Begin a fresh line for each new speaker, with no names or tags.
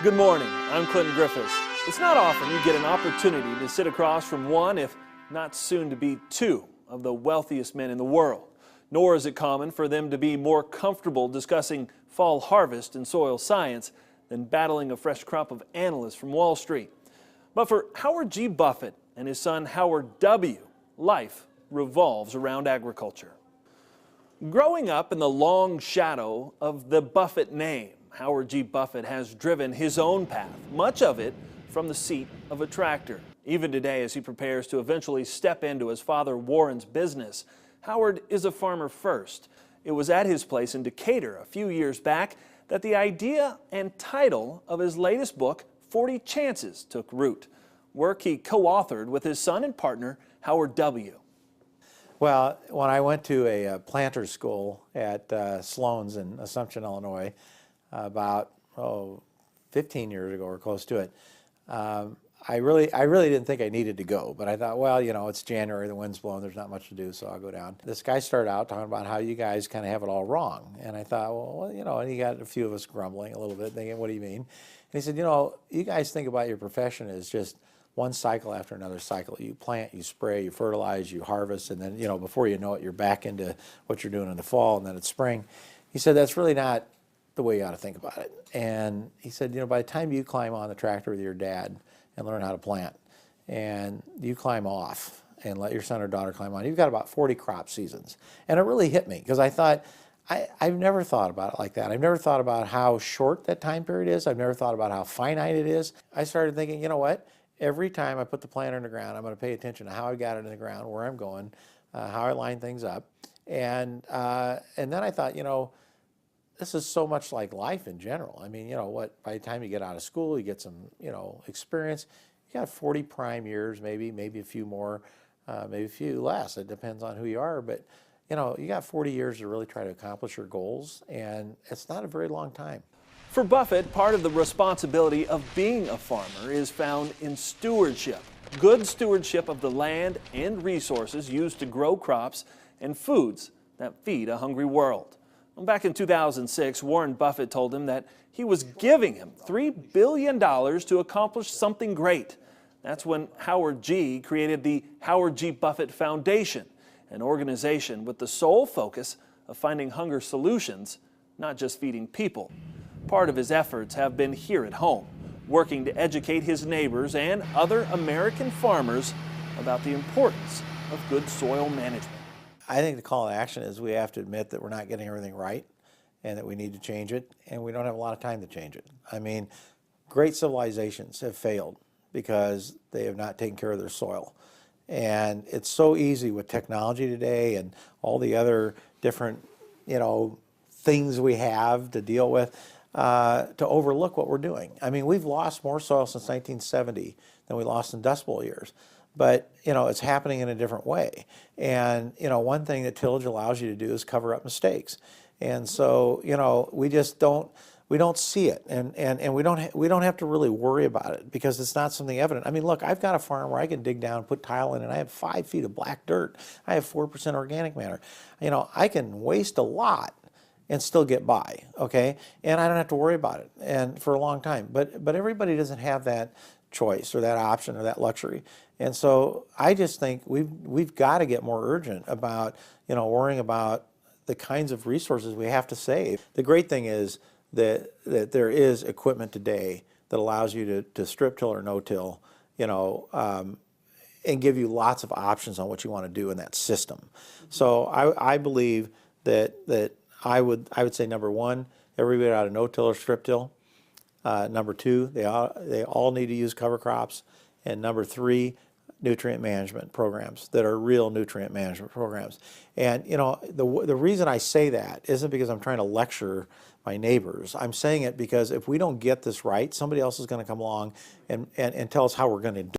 Good morning, I'm Clinton Griffiths. It's not often you get an opportunity to sit across from one, if not soon to be two, of the wealthiest men in the world. Nor is it common for them to be more comfortable discussing fall harvest and soil science than battling a fresh crop of analysts from Wall Street. But for Howard G. Buffett and his son Howard W., life revolves around agriculture. Growing up in the long shadow of the Buffett name, Howard G. Buffett has driven his own path, much of it from the seat of a tractor. Even today, as he prepares to eventually step into his father Warren's business, Howard is a farmer first. It was at his place in Decatur a few years back that the idea and title of his latest book, 40 Chances, took root. Work he co-authored with his son and partner, Howard W.
Well, when I went to a planter school at Sloan's in Assumption, Illinois, about 15 years ago or close to it, I really didn't think I needed to go, but I thought, well, you know, it's January, the wind's blowing, there's not much to do, so I'll go down. This guy started out talking about how you guys kind of have it all wrong, and I thought, well, you know, and he got a few of us grumbling a little bit, thinking, what do you mean? And he said, you know, you guys think about your profession as just one cycle after another cycle. You plant, you spray, you fertilize, you harvest, and then, you know, before you know it, you're back into what you're doing in the fall, and then it's spring. He said, that's really not the way you ought to think about it. And he said, you know, by the time you climb on the tractor with your dad and learn how to plant, and you climb off and let your son or daughter climb on, you've got about 40 crop seasons. And it really hit me, because I thought, I've never thought about it like that. I've never thought about how short that time period is. I've never thought about how finite it is. I started thinking, you know what? Every time I put the planter in the ground, I'm going to pay attention to how I got it in the ground, where I'm going, how I line things up. And then I thought, you know, this is so much like life in general. I mean, you know what, by the time you get out of school, you get some, you know, experience. You got 40 prime years, maybe a few more, maybe a few less. It depends on who you are. But, you know, you got 40 years to really try to accomplish your goals, and it's not a very long time.
For Buffett, part of the responsibility of being a farmer is found in stewardship. Good stewardship of the land and resources used to grow crops and foods that feed a hungry world. Back in 2006, Warren Buffett told him that he was giving him $3 billion to accomplish something great. That's when Howard G. created the Howard G. Buffett Foundation, an organization with the sole focus of finding hunger solutions, not just feeding people. Part of his efforts have been here at home, working to educate his neighbors and other American farmers about the importance of good soil management.
I think the call to action is we have to admit that we're not getting everything right and that we need to change it, and we don't have a lot of time to change it. I mean, great civilizations have failed because they have not taken care of their soil. And it's so easy with technology today and all the other different, you know, things we have to deal with, to overlook what we're doing. I mean, we've lost more soil since 1970 than we lost in Dust Bowl years. But, you know, it's happening in a different way. And, you know, one thing that tillage allows you to do is cover up mistakes. And so, you know, we just don't see it. And we don't have to really worry about it because it's not something evident. I mean, look, I've got a farm where I can dig down, put tile in, and I have 5 feet of black dirt. I have 4% organic matter. You know, I can waste a lot and still get by, okay? And I don't have to worry about it and for a long time. But everybody doesn't have that choice or that option or that luxury. And so I just think we've got to get more urgent about, you know, worrying about the kinds of resources we have to save. The great thing is that there is equipment today that allows you to strip till or no-till, you know, and give you lots of options on what you want to do in that system. So I believe that I would say, number one, everybody ought to no-till or strip till. Number two, they all need to use cover crops. And number three, nutrient management programs that are real nutrient management programs. And, you know, the reason I say that isn't because I'm trying to lecture my neighbors. I'm saying it because if we don't get this right, somebody else is going to come along and tell us how we're going to do it.